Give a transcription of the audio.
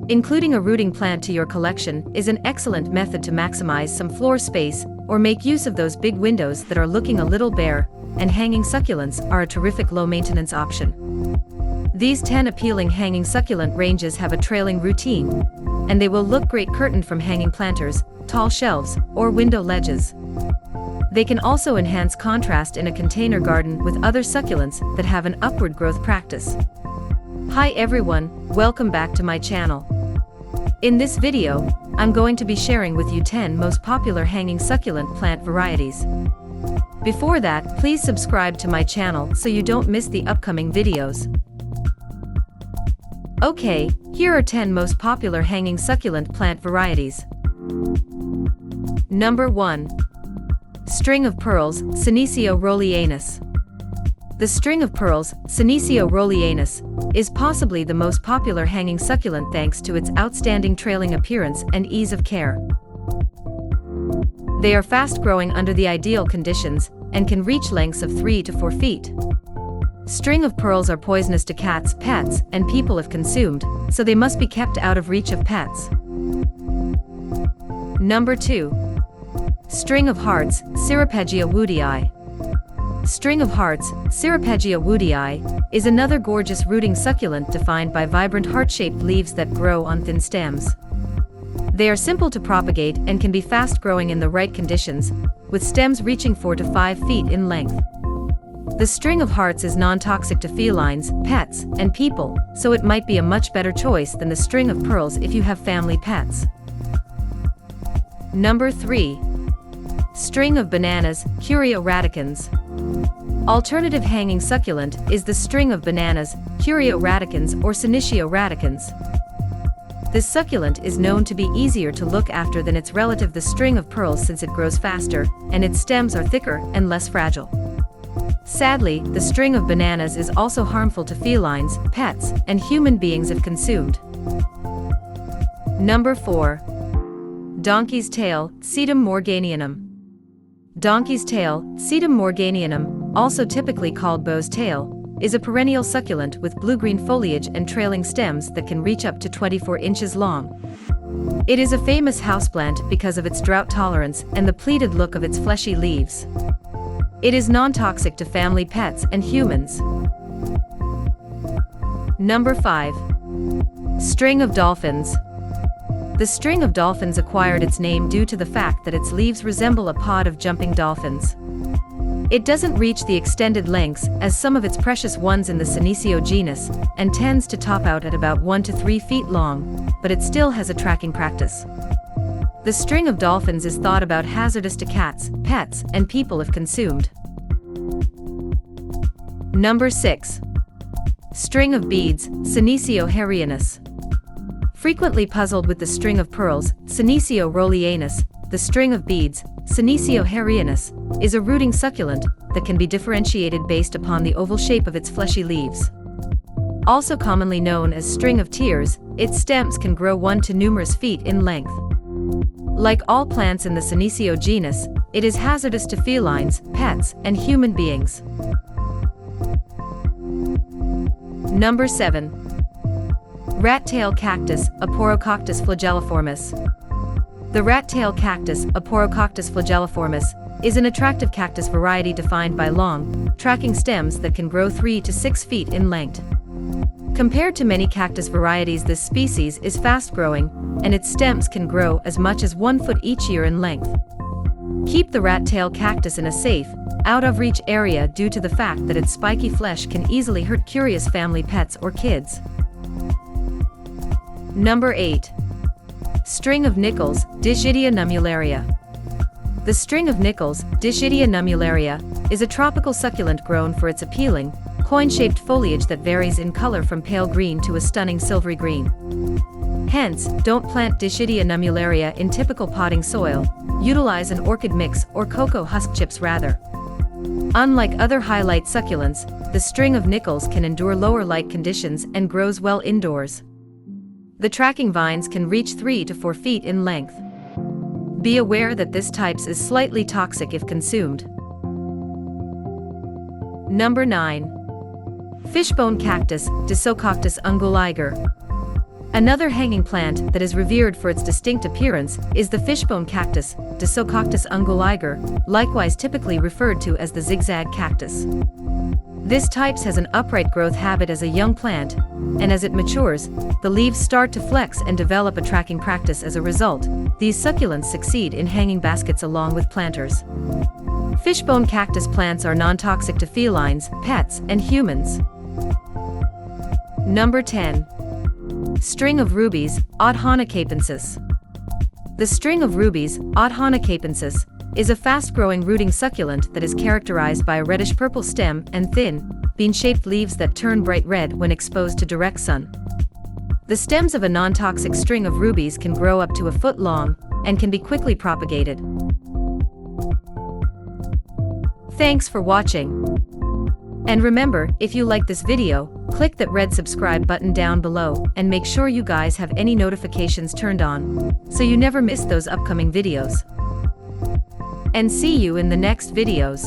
Including a rooting plant to your collection is an excellent method to maximize some floor space or make use of those big windows that are looking a little bare, and hanging succulents are a terrific low-maintenance option. These 10 appealing hanging succulent ranges have a trailing routine, and they will look great curtained from hanging planters, tall shelves, or window ledges. They can also enhance contrast in a container garden with other succulents that have an upward growth practice. Hi everyone, welcome back to my channel. In this video, I'm going to be sharing with you 10 most popular hanging succulent plant varieties. Before that, please subscribe to my channel so you don't miss the upcoming videos. Okay, here are 10 most popular hanging succulent plant varieties. Number 1. String of Pearls, Senecio Rollianus. The string of pearls, Senecio Rollianus, is possibly the most popular hanging succulent thanks to its outstanding trailing appearance and ease of care. They are fast-growing under the ideal conditions and can reach lengths of 3 to 4 feet. String of pearls are poisonous to cats, pets, and people if consumed, so they must be kept out of reach of pets. Number 2. String of Hearts, Ceropegia woodii. String of Hearts, Ceropegia woodii, is another gorgeous rooting succulent defined by vibrant heart-shaped leaves that grow on thin stems. They are simple to propagate and can be fast-growing in the right conditions, with stems reaching 4 to 5 feet in length. The string of hearts is non-toxic to felines, pets, and people, so it might be a much better choice than the string of pearls if you have family pets. Number 3. String of Bananas, Curio radicans. Alternative hanging succulent is the string of bananas, Curio radicans or Senecio radicans. This succulent is known to be easier to look after than its relative the string of pearls since it grows faster, and its stems are thicker and less fragile. Sadly, the string of bananas is also harmful to felines, pets, and human beings if consumed. Number 4. Donkey's Tail, Sedum morganianum. Donkey's tail, Sedum morganianum, also typically called bow's tail, is a perennial succulent with blue-green foliage and trailing stems that can reach up to 24 inches long. It is a famous houseplant because of its drought tolerance and the pleated look of its fleshy leaves. It is non-toxic to family pets and humans. Number 5. String of Dolphins. The string of dolphins acquired its name due to the fact that its leaves resemble a pod of jumping dolphins. It doesn't reach the extended lengths as some of its precious ones in the Senecio genus, and tends to top out at about 1 to 3 feet long, but it still has a tracking practice. The string of dolphins is thought about hazardous to cats, pets, and people if consumed. Number 6. String of Beads, Senecio herryianus. Frequently puzzled with the string of pearls, Senecio rollianus, the string of beads, Senecio herryianus, is a rooting succulent that can be differentiated based upon the oval shape of its fleshy leaves. Also commonly known as string of tears, its stems can grow 1 to numerous feet in length. Like all plants in the Senecio genus, it is hazardous to felines, pets, and human beings. Number 7. Rat-tail cactus, Aporococtus flagelliformis. The rat-tail cactus, Aporococtus flagelliformis, is an attractive cactus variety defined by long, tracking stems that can grow 3 to 6 feet in length. Compared to many cactus varieties, this species is fast-growing, and its stems can grow as much as 1 foot each year in length. Keep the rat-tail cactus in a safe, out-of-reach area due to the fact that its spiky flesh can easily hurt curious family pets or kids. Number 8. String of Nichols, Dischidia nummularia. The string of Nichols, Dischidia nummularia, is a tropical succulent grown for its appealing, coin-shaped foliage that varies in color from pale green to a stunning silvery green. Hence, don't plant Dischidia nummularia in typical potting soil, utilize an orchid mix or cocoa husk chips rather. Unlike other highlight succulents, the string of Nichols can endure lower light conditions and grows well indoors. The tracking vines can reach 3 to 4 feet in length. Be aware that this type is slightly toxic if consumed. Number 9. Fishbone cactus, Discococtus unguliger. Another hanging plant that is revered for its distinct appearance is the fishbone cactus, Discocactus ungoliger, likewise typically referred to as the zigzag cactus. This type has an upright growth habit as a young plant, and as it matures, the leaves start to flex and develop a tracking practice as a result. These succulents succeed in hanging baskets along with planters. Fishbone cactus plants are non-toxic to felines, pets, and humans. Number 10. String of rubies, Audhana capensis. The string of rubies, Audhana capensis, is a fast-growing rooting succulent that is characterized by a reddish-purple stem and thin, bean-shaped leaves that turn bright red when exposed to direct sun. The stems of a non-toxic string of rubies can grow up to a foot long and can be quickly propagated. Thanks for watching. And remember, if you like this video, click that red subscribe button down below and make sure you guys have any notifications turned on, so you never miss those upcoming videos. And see you in the next videos.